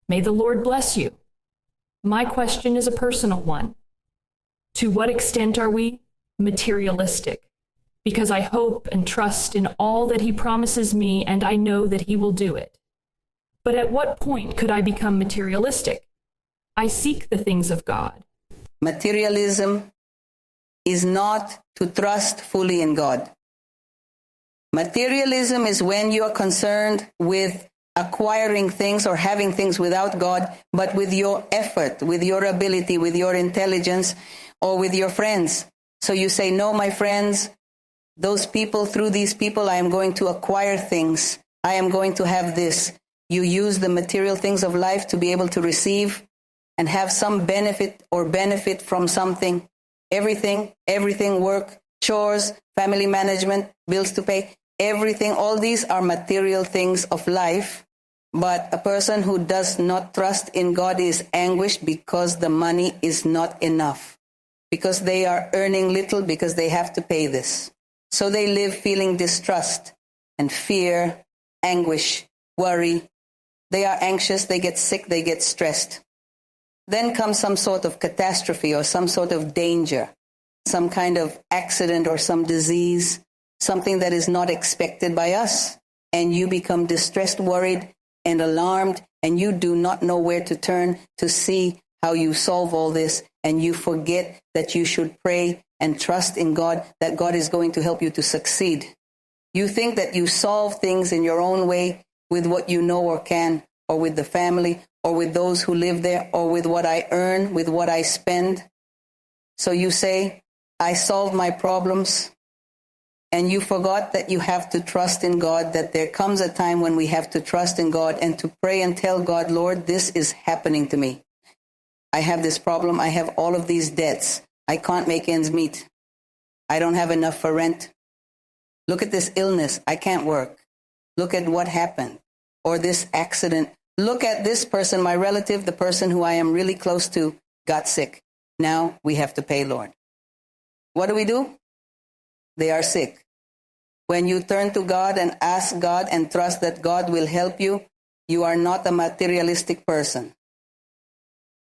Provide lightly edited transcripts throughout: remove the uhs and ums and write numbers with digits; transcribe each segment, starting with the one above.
May the Lord bless you. My question is a personal one. To what extent are we materialistic? Because I hope and trust in all that he promises me, and I know that he will do it. But at what point could I become materialistic? I seek the things of God. Materialism is not to trust fully in God. Materialism is when you are concerned with acquiring things or having things without God, but with your effort, with your ability, with your intelligence, or with your friends. So you say, no, my friends, those people, through these people, I am going to acquire things. I am going to have this. You use the material things of life to be able to receive and have some benefit from something. Everything, work, chores, family management, bills to pay, everything, all these are material things of life. But a person who does not trust in God is anguished because the money is not enough, because they are earning little, because they have to pay this. So they live feeling distrust and fear, anguish, worry. They are anxious, they get sick, they get stressed. Then comes some sort of catastrophe or some sort of danger, some kind of accident or some disease, something that is not expected by us. And you become distressed, worried, and alarmed, and you do not know where to turn to see how you solve all this. And you forget that you should pray and trust in God, that God is going to help you to succeed. You think that you solve things in your own way with what you know or can, or with the family, or with those who live there, or with what I earn, with what I spend. So you say, I solved my problems. And you forgot that you have to trust in God, that there comes a time when we have to trust in God and to pray and tell God, Lord, this is happening to me. I have this problem. I have all of these debts. I can't make ends meet. I don't have enough for rent. Look at this illness. I can't work. Look at what happened. Or this accident. Look at this person, my relative, the person who I am really close to, got sick. Now we have to pay, Lord. What do? They are sick. When you turn to God and ask God and trust that God will help you, you are not a materialistic person.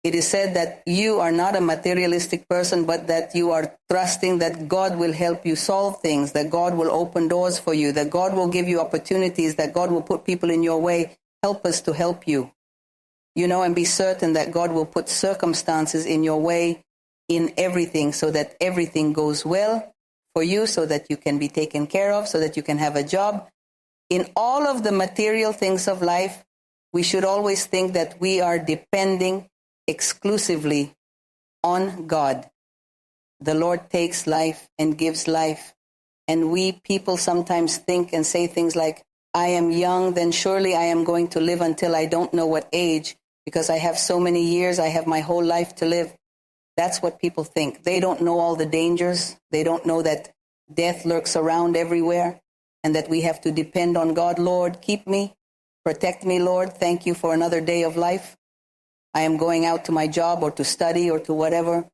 It is said that you are not a materialistic person, but that you are trusting that God will help you solve things, that God will open doors for you, that God will give you opportunities, that God will put people in your way. Help us to help you. And be certain that God will put circumstances in your way in everything so that everything goes well for you, so that you can be taken care of, so that you can have a job. In all of the material things of life, we should always think that we are depending exclusively on God. The Lord takes life and gives life. And we people sometimes think and say things like, I am young, then surely I am going to live until I don't know what age, because I have so many years, I have my whole life to live. That's what people think. They don't know all the dangers. They don't know that death lurks around everywhere and that we have to depend on God. Lord, keep me, protect me, Lord. Thank you for another day of life. I am going out to my job or to study or to whatever,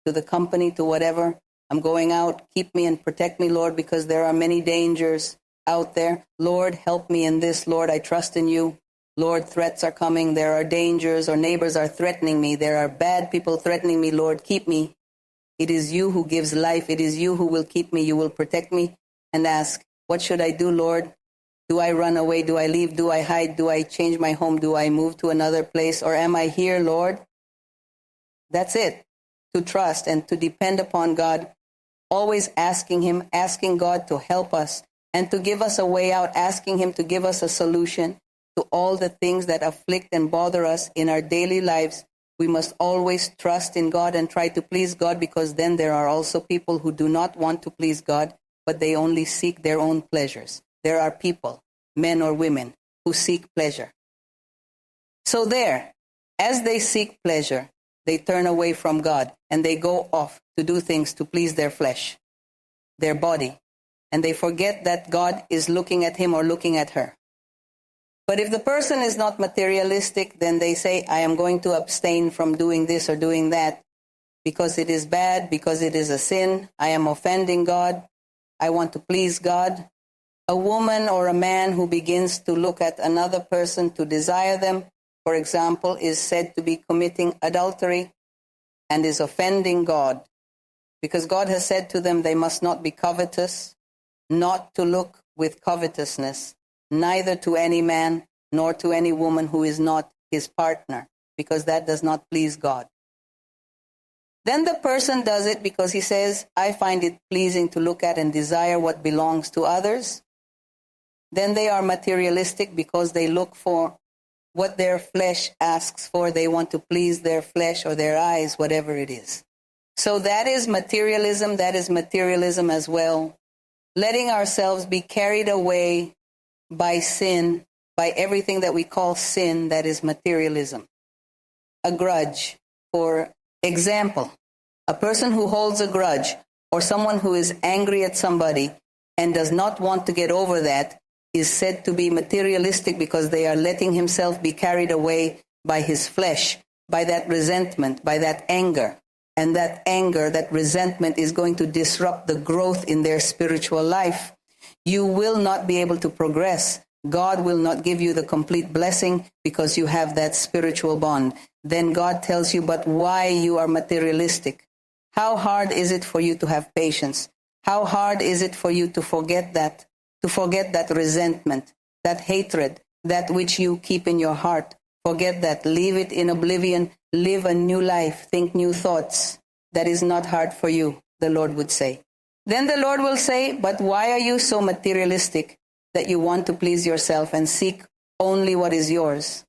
to the company, to whatever. I'm going out. Keep me and protect me, Lord, because there are many dangers out there. Lord, help me in this. Lord, I trust in you. Lord, threats are coming. There are dangers, or neighbors are threatening me. There are bad people threatening me. Lord, keep me. It is you who gives life. It is you who will keep me. You will protect me. And ask, what should I do, Lord? Do I run away? Do I leave? Do I hide? Do I change my home? Do I move to another place? Or am I here, Lord? That's it. To trust and to depend upon God. Always asking him, asking God to help us and to give us a way out, asking him to give us a solution to all the things that afflict and bother us in our daily lives. We must always trust in God and try to please God, because then there are also people who do not want to please God, but they only seek their own pleasures. There are people, men or women, who seek pleasure. So there, as they seek pleasure, they turn away from God and they go off to do things to please their flesh, their body, and they forget that God is looking at him or looking at her. But if the person is not materialistic, then they say, I am going to abstain from doing this or doing that because it is bad, because it is a sin. I am offending God. I want to please God. A woman or a man who begins to look at another person to desire them for example, is said to be committing adultery and is offending God, because God has said to them they must not be covetous, not to look with covetousness, neither to any man nor to any woman who is not his partner, because that does not please God. Then the person does it because he says, I find it pleasing to look at and desire what belongs to others. Then they are materialistic because they look for what their flesh asks for. They want to please their flesh or their eyes, whatever it is. So that is materialism. That is materialism as well. Letting ourselves be carried away by sin, by everything that we call sin, that is materialism. A grudge, for example, a person who holds a grudge or someone who is angry at somebody and does not want to get over that is said to be materialistic because they are letting himself be carried away by his flesh, by that resentment, by that anger. And that anger, that resentment is going to disrupt the growth in their spiritual life. You will not be able to progress. God will not give you the complete blessing because you have that spiritual bond. Then God tells you, but why you are materialistic? How hard is it for you to have patience? How hard is it for you to forget that resentment, that hatred, that which you keep in your heart? Forget that. Leave it in oblivion. Live a new life. Think new thoughts. That is not hard for you, the Lord would say. Then the Lord will say, but why are you so materialistic that you want to please yourself and seek only what is yours?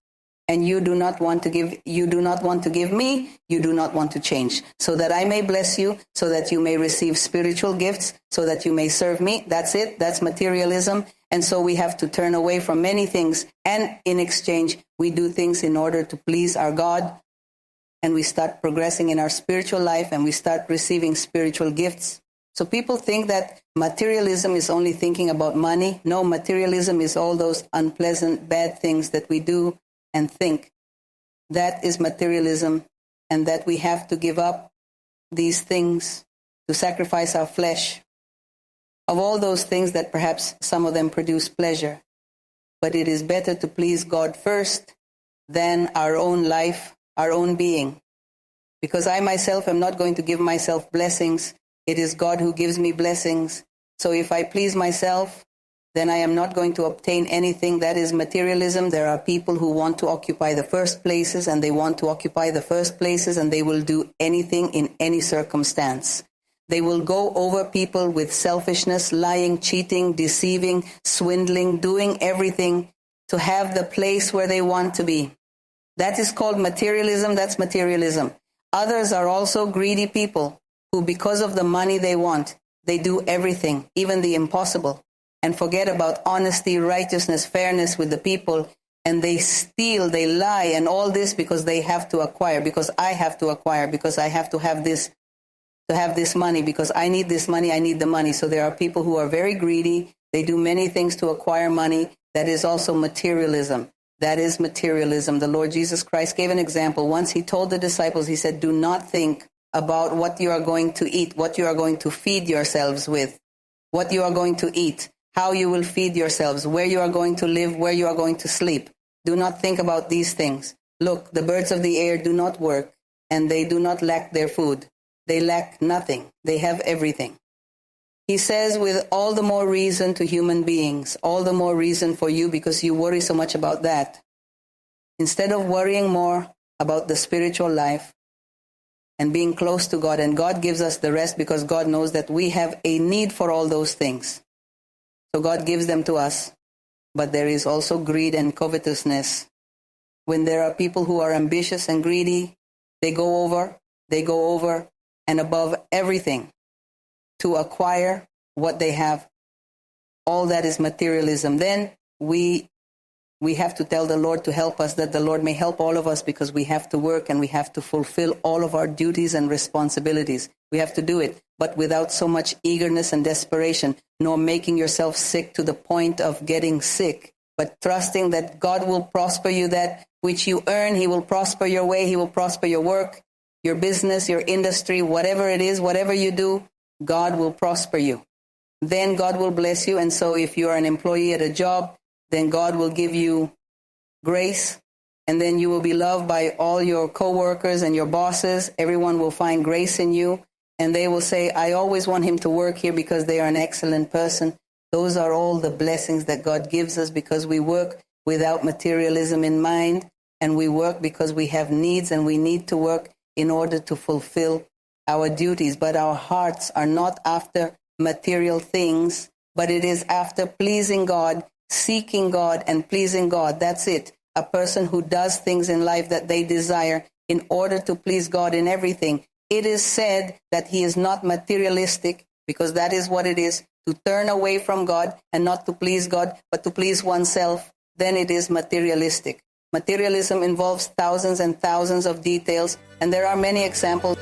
And you do not want to give me, you do not want to change, so that I may bless you, so that you may receive spiritual gifts, so that you may serve me. That's it. That's materialism. And so we have to turn away from many things. And in exchange, we do things in order to please our God. And we start progressing in our spiritual life and we start receiving spiritual gifts. So people think that materialism is only thinking about money. No, materialism is all those unpleasant, bad things that we do and think. That is materialism, and that we have to give up these things to sacrifice our flesh. Of all those things that perhaps some of them produce pleasure, but it is better to please God first than our own life, our own being. Because I myself am not going to give myself blessings. It is God who gives me blessings. So if I please myself, then I am not going to obtain anything. That is materialism. There are people who want to occupy the first places, and they want to occupy the first places, and they will do anything in any circumstance. They will go over people with selfishness, lying, cheating, deceiving, swindling, doing everything to have the place where they want to be. That is called materialism. That's materialism. Others are also greedy people who, because of the money they want, they do everything, even the impossible, and forget about honesty, righteousness, fairness with the people, and they steal, they lie, and all this because they have to acquire, because I have to acquire, because I have to have this money, because I need this money, I need the money. So there are people who are very greedy. They do many things to acquire money. That is also materialism. That is materialism. The Lord Jesus Christ gave an example. Once he told the disciples, he said, do not think about what you are going to eat, what you are going to feed yourselves with, what you are going to eat, how you will feed yourselves, where you are going to live, where you are going to sleep. Do not think about these things. Look, the birds of the air do not work, and they do not lack their food. They lack nothing. They have everything. He says, with all the more reason to human beings, all the more reason for you, because you worry so much about that. Instead of worrying more about the spiritual life and being close to God, and God gives us the rest because God knows that we have a need for all those things. So God gives them to us. But there is also greed and covetousness. When there are people who are ambitious and greedy, they go over and above everything to acquire what they have. All that is materialism. Then we have to tell the Lord to help us, that the Lord may help all of us, because we have to work and we have to fulfill all of our duties and responsibilities. We have to do it, but without so much eagerness and desperation, nor making yourself sick to the point of getting sick, but trusting that God will prosper you, that which you earn. He will prosper your way. He will prosper your work, your business, your industry, whatever it is, whatever you do, God will prosper you. Then God will bless you. And so if you are an employee at a job, then God will give you grace and then you will be loved by all your coworkers and your bosses. Everyone will find grace in you, and they will say, I always want him to work here because they are an excellent person. Those are all the blessings that God gives us because we work without materialism in mind, and we work because we have needs and we need to work in order to fulfill our duties. But our hearts are not after material things, but it is after pleasing God, seeking God and pleasing God. That's it. A person who does things in life that they desire in order to please God in everything. It is said that he is not materialistic, because that is what it is, to turn away from God and not to please God, but to please oneself. Then it is materialistic. Materialism involves thousands and thousands of details, and there are many examples.